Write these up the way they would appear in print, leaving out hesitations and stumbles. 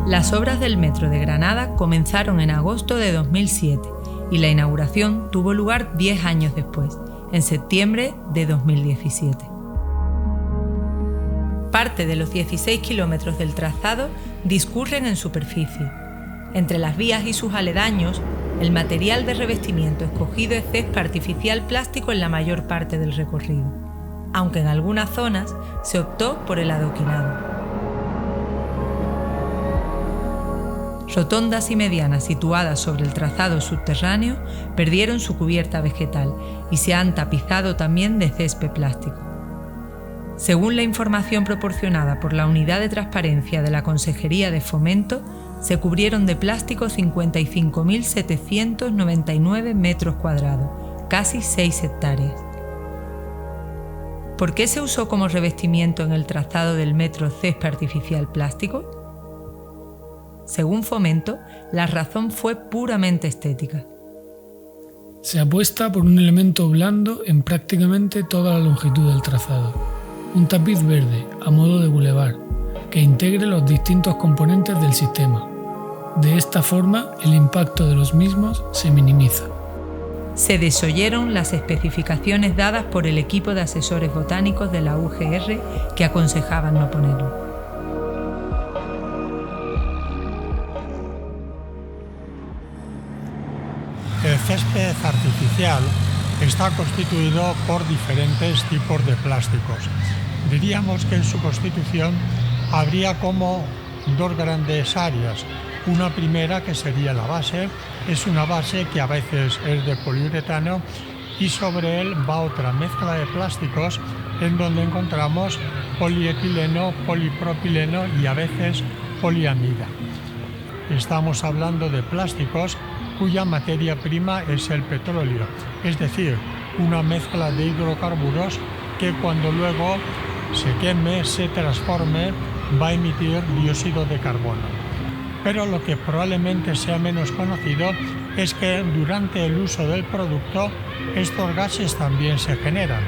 Las obras del metro de Granada comenzaron en agosto de 2007 y la inauguración tuvo lugar 10 años después, en septiembre de 2017. Parte de los 16 kilómetros del trazado discurren en superficie. Entre las vías y sus aledaños, el material de revestimiento escogido es césped artificial plástico en la mayor parte del recorrido, aunque en algunas zonas se optó por el adoquinado. Rotondas y medianas situadas sobre el trazado subterráneo perdieron su cubierta vegetal y se han tapizado también de césped plástico. Según la información proporcionada por la Unidad de Transparencia de la Consejería de Fomento, se cubrieron de plástico 55.799 metros cuadrados, casi 6 hectáreas. ¿Por qué se usó como revestimiento en el trazado del metro césped artificial plástico? Según Fomento, la razón fue puramente estética. Se apuesta por un elemento blando en prácticamente toda la longitud del trazado, un tapiz verde a modo de bulevar que integre los distintos componentes del sistema. De esta forma, el impacto de los mismos se minimiza. Se desoyeron las especificaciones dadas por el equipo de asesores botánicos de la UGR que aconsejaban no ponerlo. El césped artificial está constituido por diferentes tipos de plásticos. Diríamos que en su constitución habría como dos grandes áreas. Una primera, que sería la base, es una base que a veces es de poliuretano y sobre él va otra mezcla de plásticos en donde encontramos polietileno, polipropileno y a veces poliamida. Estamos hablando de plásticos cuya materia prima es el petróleo, es decir, una mezcla de hidrocarburos que cuando luego se queme, se transforme, va a emitir dióxido de carbono. Pero lo que probablemente sea menos conocido es que durante el uso del producto estos gases también se generan,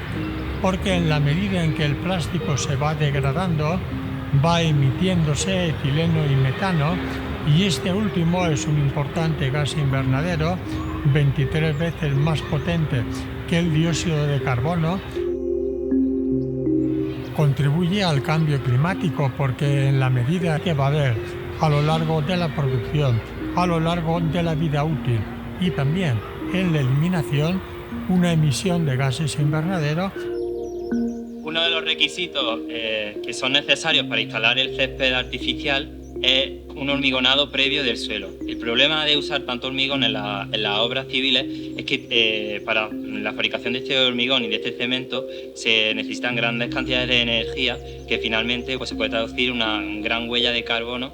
porque en la medida en que el plástico se va degradando, va emitiéndose etileno y metano, y este último es un importante gas invernadero, 23 veces más potente que el dióxido de carbono. Contribuye al cambio climático porque en la medida que va a haber a lo largo de la producción, a lo largo de la vida útil y también en la eliminación, una emisión de gases invernadero. Uno de los requisitos que son necesarios para instalar el césped artificial es un hormigonado previo del suelo. El problema de usar tanto hormigón en las obras civiles es que para la fabricación de este hormigón y de este cemento se necesitan grandes cantidades de energía que finalmente se puede traducir en una gran huella de carbono.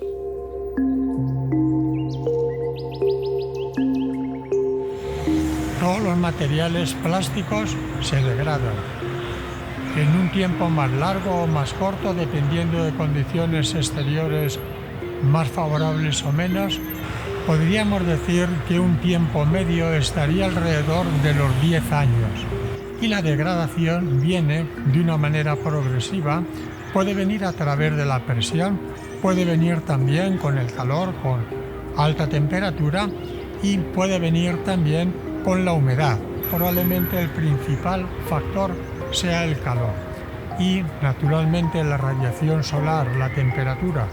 Todos los materiales plásticos se degradan en un tiempo más largo o más corto, dependiendo de condiciones exteriores más favorables o menos. Podríamos decir que un tiempo medio estaría alrededor de los 10 años. Y la degradación viene de una manera progresiva, puede venir a través de la presión, puede venir también con el calor, con alta temperatura y puede venir también con la humedad. Probablemente el principal factor sea el calor y naturalmente la radiación solar, la temperatura.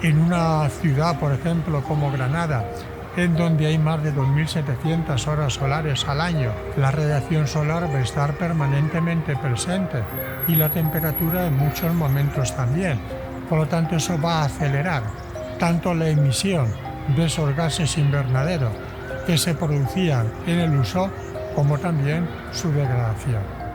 En una ciudad, por ejemplo, como Granada, en donde hay más de 2.700 horas solares al año, la radiación solar va a estar permanentemente presente y la temperatura en muchos momentos también. Por lo tanto, eso va a acelerar tanto la emisión de esos gases invernaderos que se producían en el uso, como también su degradación.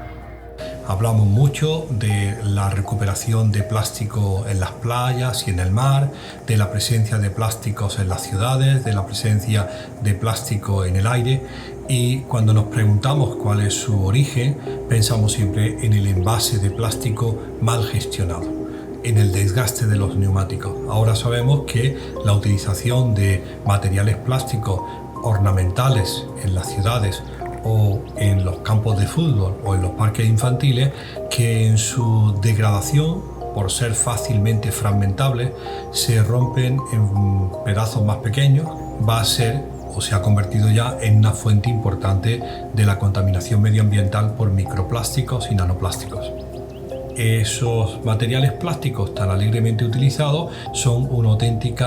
Hablamos mucho de la recuperación de plástico en las playas y en el mar, de la presencia de plásticos en las ciudades, de la presencia de plástico en el aire, y cuando nos preguntamos cuál es su origen, pensamos siempre en el envase de plástico mal gestionado. en el desgaste de los neumáticos. Ahora sabemos que la utilización de materiales plásticos ornamentales en las ciudades o en los campos de fútbol o en los parques infantiles, que en su degradación, por ser fácilmente fragmentables, se rompen en pedazos más pequeños, va a ser o se ha convertido ya en una fuente importante de la contaminación medioambiental por microplásticos y nanoplásticos. Esos materiales plásticos tan alegremente utilizados son un auténtico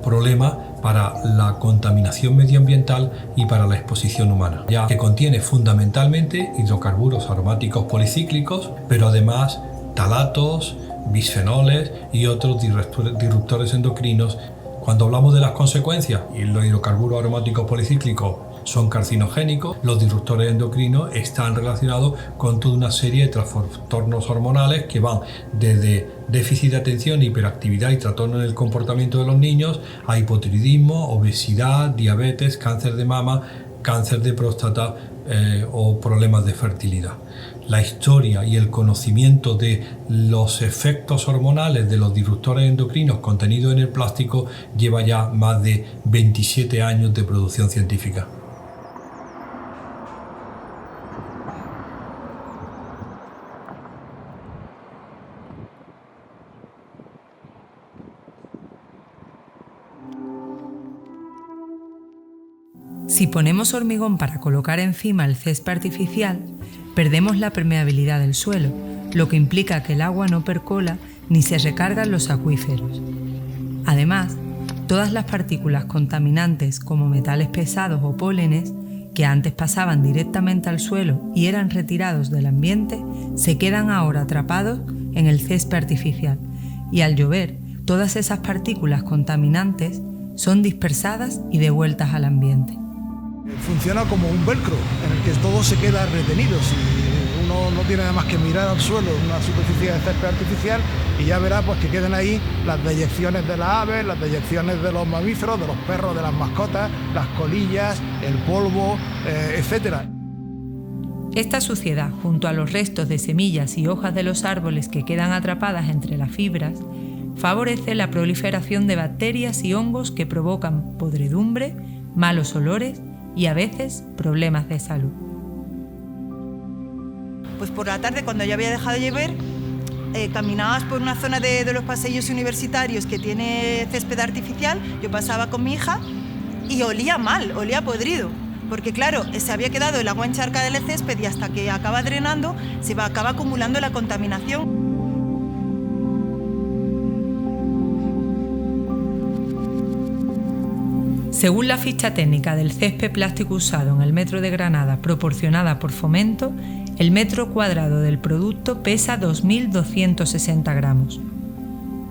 problema para la contaminación medioambiental y para la exposición humana, ya que contiene fundamentalmente hidrocarburos aromáticos policíclicos, pero además talatos, bisfenoles y otros disruptores endocrinos. Cuando hablamos de las consecuencias, y los hidrocarburos aromáticos policíclicos son carcinogénicos, los disruptores endocrinos están relacionados con toda una serie de trastornos hormonales que van desde déficit de atención, hiperactividad y trastorno en el comportamiento de los niños a hipotiroidismo, obesidad, diabetes, cáncer de mama, cáncer de próstata o problemas de fertilidad. La historia y el conocimiento de los efectos hormonales de los disruptores endocrinos contenidos en el plástico lleva ya más de 27 años de producción científica. Si ponemos hormigón para colocar encima el césped artificial, perdemos la permeabilidad del suelo, lo que implica que el agua no percola ni se recargan los acuíferos. Además, todas las partículas contaminantes como metales pesados o pólenes, que antes pasaban directamente al suelo y eran retirados del ambiente, se quedan ahora atrapados en el césped artificial y al llover, todas esas partículas contaminantes son dispersadas y devueltas al ambiente. Funciona como un velcro en el que todo se queda retenido. Si uno no tiene nada más que mirar al suelo, una superficie de césped artificial, y ya verá pues que quedan ahí las deyecciones de las aves, las deyecciones de los mamíferos, de los perros, de las mascotas, las colillas, el polvo, etc. Esta suciedad, junto a los restos de semillas y hojas de los árboles que quedan atrapadas entre las fibras, favorece la proliferación de bacterias y hongos que provocan podredumbre, malos olores y a veces problemas de salud. Pues por la tarde, cuando ya había dejado de llover, caminabas por una zona de los pasillos universitarios que tiene césped artificial. Yo pasaba con mi hija y olía mal, olía podrido, porque claro, se había quedado el agua encharcada del césped y hasta que acaba drenando acaba acumulando la contaminación. Según la ficha técnica del césped plástico usado en el metro de Granada proporcionada por Fomento, el metro cuadrado del producto pesa 2.260 gramos.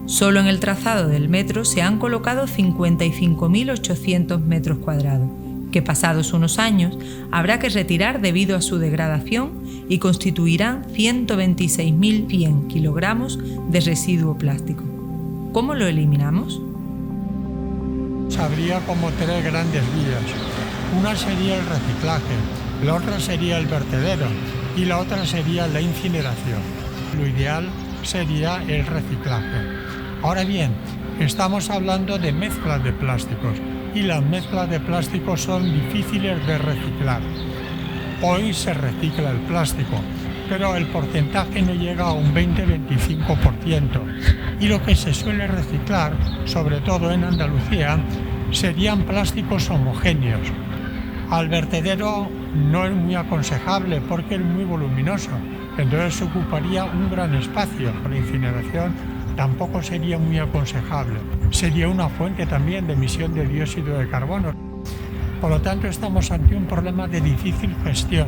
Solo en el trazado del metro se han colocado 55.800 metros cuadrados, que pasados unos años habrá que retirar debido a su degradación y constituirán 126.100 kilogramos de residuo plástico. ¿Cómo lo eliminamos? Habría como tres grandes vías. Una sería el reciclaje, la otra sería el vertedero y la otra sería la incineración. Lo ideal sería el reciclaje. Ahora bien, estamos hablando de mezclas de plásticos y las mezclas de plásticos son difíciles de reciclar. Hoy se recicla el plástico, pero el porcentaje no llega a un 20-25%. Y lo que se suele reciclar, sobre todo en Andalucía, serían plásticos homogéneos. Al vertedero no es muy aconsejable porque es muy voluminoso, entonces ocuparía un gran espacio. La incineración tampoco sería muy aconsejable. Sería una fuente también de emisión de dióxido de carbono. Por lo tanto, estamos ante un problema de difícil gestión.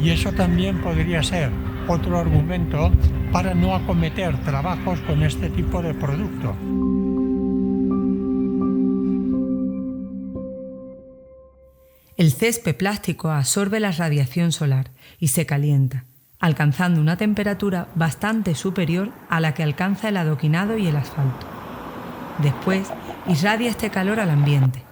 Y eso también podría ser otro argumento para no acometer trabajos con este tipo de producto. El césped plástico absorbe la radiación solar y se calienta, alcanzando una temperatura bastante superior a la que alcanza el adoquinado y el asfalto. Después, irradia este calor al ambiente.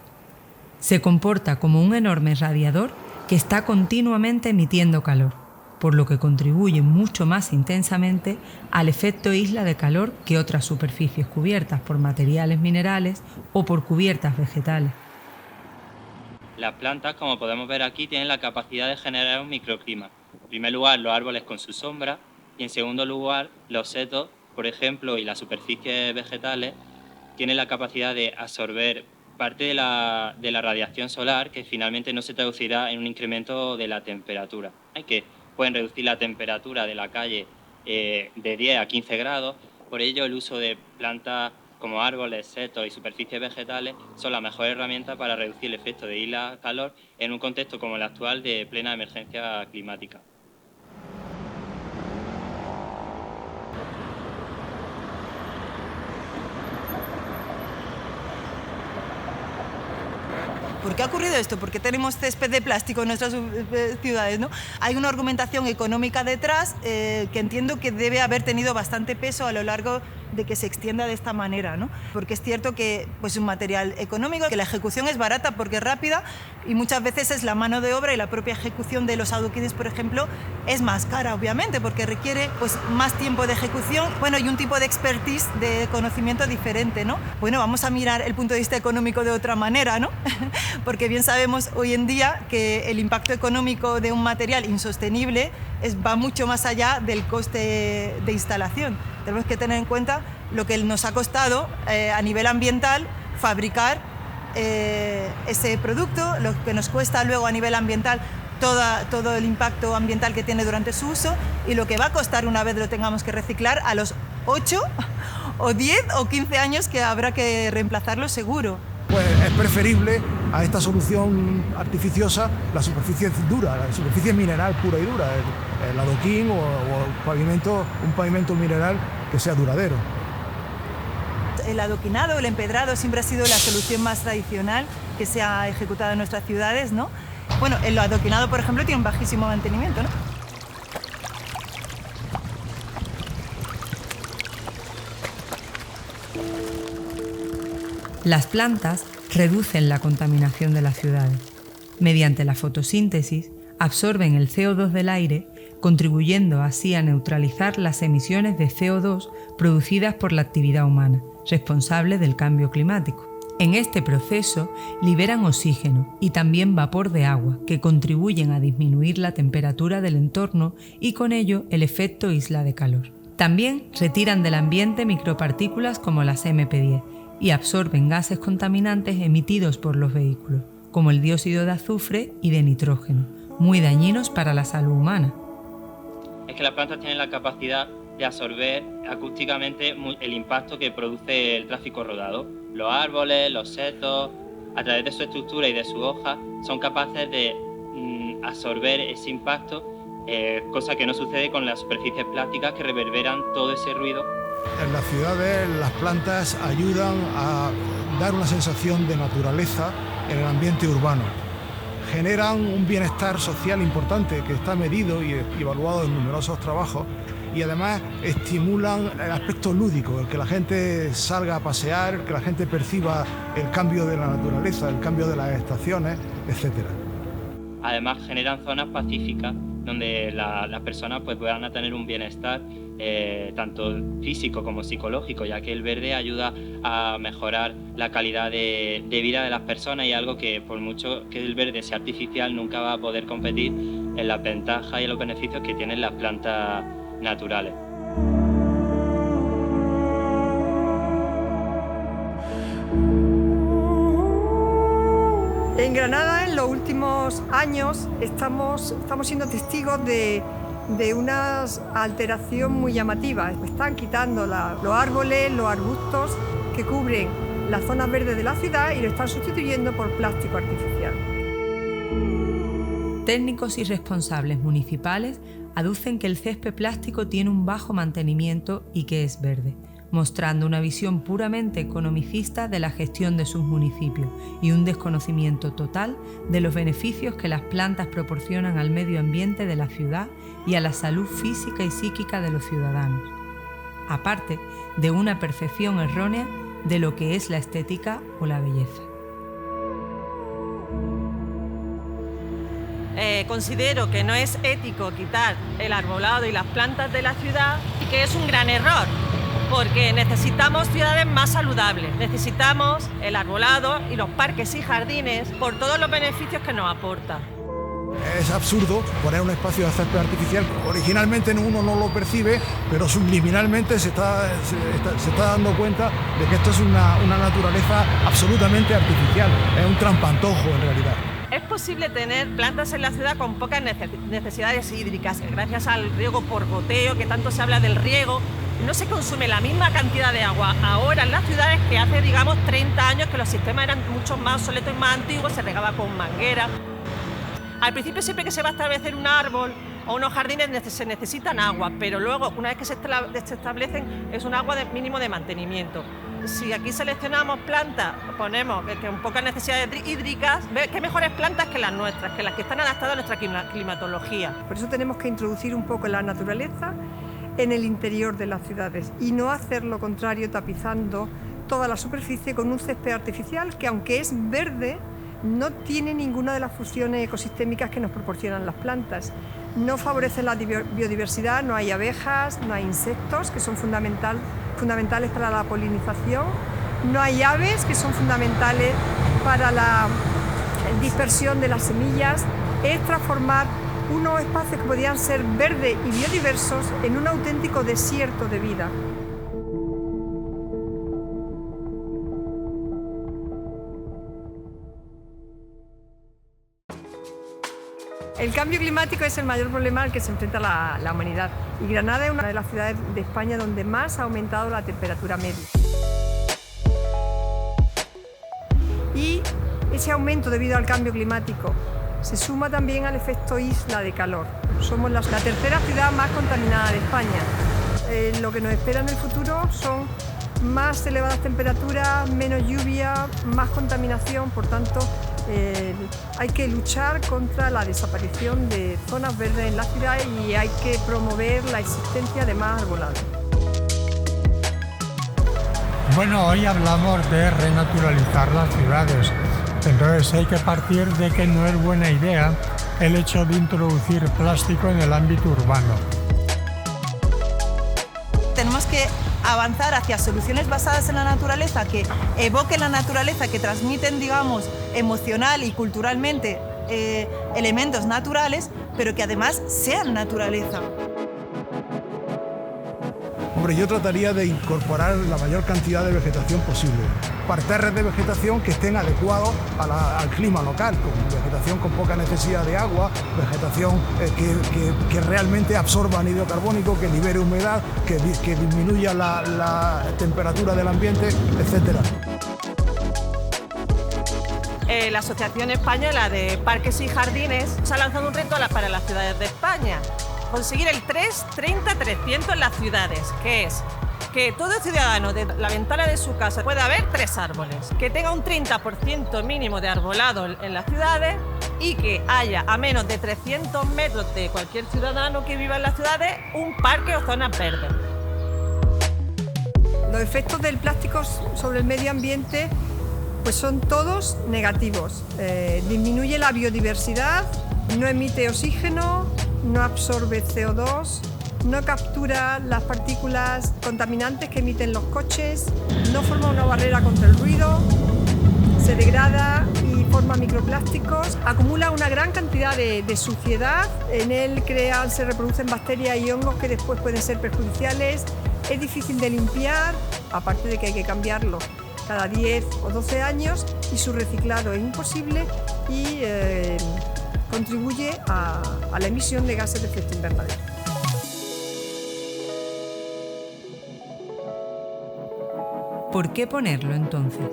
Se comporta como un enorme radiador que está continuamente emitiendo calor. por lo que contribuye mucho más intensamente al efecto isla de calor que otras superficies cubiertas por materiales minerales o por cubiertas vegetales. Las plantas, como podemos ver aquí, tienen la capacidad de generar un microclima. En primer lugar, los árboles con su sombra y en segundo lugar, los setos, por ejemplo, y las superficies vegetales tienen la capacidad de absorber parte de la radiación solar que finalmente no se traducirá en un incremento de la temperatura. Que pueden reducir la temperatura de la calle de 10 a 15 grados, por ello el uso de plantas como árboles, setos y superficies vegetales son la mejor herramienta para reducir el efecto de isla calor en un contexto como el actual de plena emergencia climática. ¿Por qué ha ocurrido esto? ¿Por qué tenemos césped de plástico en nuestras ciudades, ¿no? Hay una argumentación económica detrás que entiendo que debe haber tenido bastante peso a lo largo de que se extienda de esta manera, ¿no? Porque es cierto que pues, es un material económico, que la ejecución es barata porque es rápida y muchas veces es la mano de obra y la propia ejecución de los adoquines, por ejemplo, es más cara, obviamente, porque requiere pues, más tiempo de ejecución, bueno, y un tipo de expertise, de conocimiento diferente, ¿no? Bueno, vamos a mirar el punto de vista económico de otra manera, ¿no? Porque bien sabemos hoy en día que el impacto económico de un material insostenible va mucho más allá del coste de instalación. Tenemos que tener en cuenta lo que nos ha costado a nivel ambiental fabricar ese producto, lo que nos cuesta luego a nivel ambiental todo el impacto ambiental que tiene durante su uso y lo que va a costar una vez lo tengamos que reciclar a los 8 o 10 o 15 años que habrá que reemplazarlo seguro. Pues es preferible a esta solución artificiosa la superficie dura, la superficie mineral pura y dura, el adoquín o un pavimento mineral que sea duradero. El adoquinado, el empedrado siempre ha sido la solución más tradicional que se ha ejecutado en nuestras ciudades, ¿no? Bueno, el adoquinado, por ejemplo, tiene un bajísimo mantenimiento, ¿no? Las plantas reducen la contaminación de las ciudades. Mediante la fotosíntesis, absorben el CO2 del aire, contribuyendo así a neutralizar las emisiones de CO2 producidas por la actividad humana, responsable del cambio climático. En este proceso liberan oxígeno y también vapor de agua, que contribuyen a disminuir la temperatura del entorno y con ello el efecto isla de calor. También retiran del ambiente micropartículas como las MP10, y absorben gases contaminantes emitidos por los vehículos, como el dióxido de azufre y de nitrógeno, muy dañinos para la salud humana. Es que las plantas tienen la capacidad de absorber acústicamente el impacto que produce el tráfico rodado. Los árboles, los setos, a través de su estructura y de su hoja, son capaces de absorber ese impacto, cosa que no sucede con las superficies plásticas que reverberan todo ese ruido. En las ciudades las plantas ayudan a dar una sensación de naturaleza en el ambiente urbano. Generan un bienestar social importante que está medido y evaluado en numerosos trabajos y además estimulan el aspecto lúdico, el que la gente salga a pasear, que la gente perciba el cambio de la naturaleza, el cambio de las estaciones, etc. Además generan zonas pacíficas donde las personas pues, puedan tener un bienestar tanto físico como psicológico, ya que el verde ayuda a mejorar la calidad de vida de las personas y algo que por mucho que el verde sea artificial nunca va a poder competir en las ventajas y en los beneficios que tienen las plantas naturales. En Granada, en los últimos años, estamos siendo testigos de una alteración muy llamativa. Están quitando los árboles, los arbustos que cubren las zonas verdes de la ciudad y lo están sustituyendo por plástico artificial. Técnicos y responsables municipales aducen que el césped plástico tiene un bajo mantenimiento y que es verde, mostrando una visión puramente economicista de la gestión de sus municipios y un desconocimiento total de los beneficios que las plantas proporcionan al medio ambiente de la ciudad y a la salud física y psíquica de los ciudadanos, aparte de una percepción errónea de lo que es la estética o la belleza. considero que no es ético quitar el arbolado y las plantas de la ciudad y que es un gran error, porque necesitamos ciudades más saludables, necesitamos el arbolado y los parques y jardines por todos los beneficios que nos aporta. Es absurdo poner un espacio de césped artificial. Originalmente uno no lo percibe, pero subliminalmente se está dando cuenta de que esto es una naturaleza absolutamente artificial. Es un trampantojo en realidad. Es posible tener plantas en la ciudad con pocas necesidades hídricas, gracias al riego por goteo, que tanto se habla del riego. No se consume la misma cantidad de agua ahora en las ciudades que hace, digamos, 30 años, que los sistemas eran mucho más obsoletos y más antiguos, se regaba con manguera. Al principio, siempre que se va a establecer un árbol o unos jardines se necesitan agua, pero luego, una vez que se establecen, es un agua de mínimo de mantenimiento. Si aquí seleccionamos plantas, ponemos que con pocas necesidades hídricas, ¿qué mejores plantas que las nuestras, que las que están adaptadas a nuestra climatología? Por eso tenemos que introducir un poco la naturaleza en el interior de las ciudades y no hacer lo contrario, tapizando toda la superficie con un césped artificial que, aunque es verde, no tiene ninguna de las funciones ecosistémicas que nos proporcionan las plantas. No favorece la biodiversidad, no hay abejas, no hay insectos, que son fundamentales para la polinización, no hay aves, que son fundamentales para la dispersión de las semillas. Es transformar unos espacios que podían ser verdes y biodiversos en un auténtico desierto de vida. El cambio climático es el mayor problema al que se enfrenta la humanidad, y Granada es una de las ciudades de España donde más ha aumentado la temperatura media. Y ese aumento debido al cambio climático se suma también al efecto isla de calor. Somos la tercera ciudad más contaminada de España. Lo que nos espera en el futuro son más elevadas temperaturas, menos lluvia, más contaminación. Por tanto, hay que luchar contra la desaparición de zonas verdes en la ciudad y hay que promover la existencia de más arbolado. Bueno, hoy hablamos de renaturalizar las ciudades. Entonces hay que partir de que no es buena idea el hecho de introducir plástico en el ámbito urbano. Tenemos que avanzar hacia soluciones basadas en la naturaleza, que evoquen la naturaleza, que transmiten, digamos, emocional y culturalmente elementos naturales, pero que además sean naturaleza. Hombre, yo trataría de incorporar la mayor cantidad de vegetación posible. Parterres de vegetación que estén adecuados al clima local, con vegetación con poca necesidad de agua, vegetación que realmente absorba anhídrido carbónico, que libere humedad, que disminuya la temperatura del ambiente, etc. La Asociación Española de Parques y Jardines se ha lanzado un reto para las ciudades de España: conseguir el 30-300 en las ciudades, que es que todo ciudadano de la ventana de su casa pueda ver 3 árboles, que tenga un 30% mínimo de arbolado en las ciudades y que haya a menos de 300 metros de cualquier ciudadano que viva en las ciudades un parque o zonas verdes. Los efectos del plástico sobre el medio ambiente pues son todos negativos. Disminuye la biodiversidad, no emite oxígeno, no absorbe CO2, no captura las partículas contaminantes que emiten los coches, no forma una barrera contra el ruido, se degrada y forma microplásticos, acumula una gran cantidad de suciedad, en él se reproducen bacterias y hongos que después pueden ser perjudiciales, es difícil de limpiar, aparte de que hay que cambiarlo cada 10 o 12 años y su reciclado es imposible y contribuye a la emisión de gases de efecto invernadero. ¿Por qué ponerlo entonces?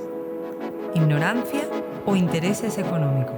¿Ignorancia o intereses económicos?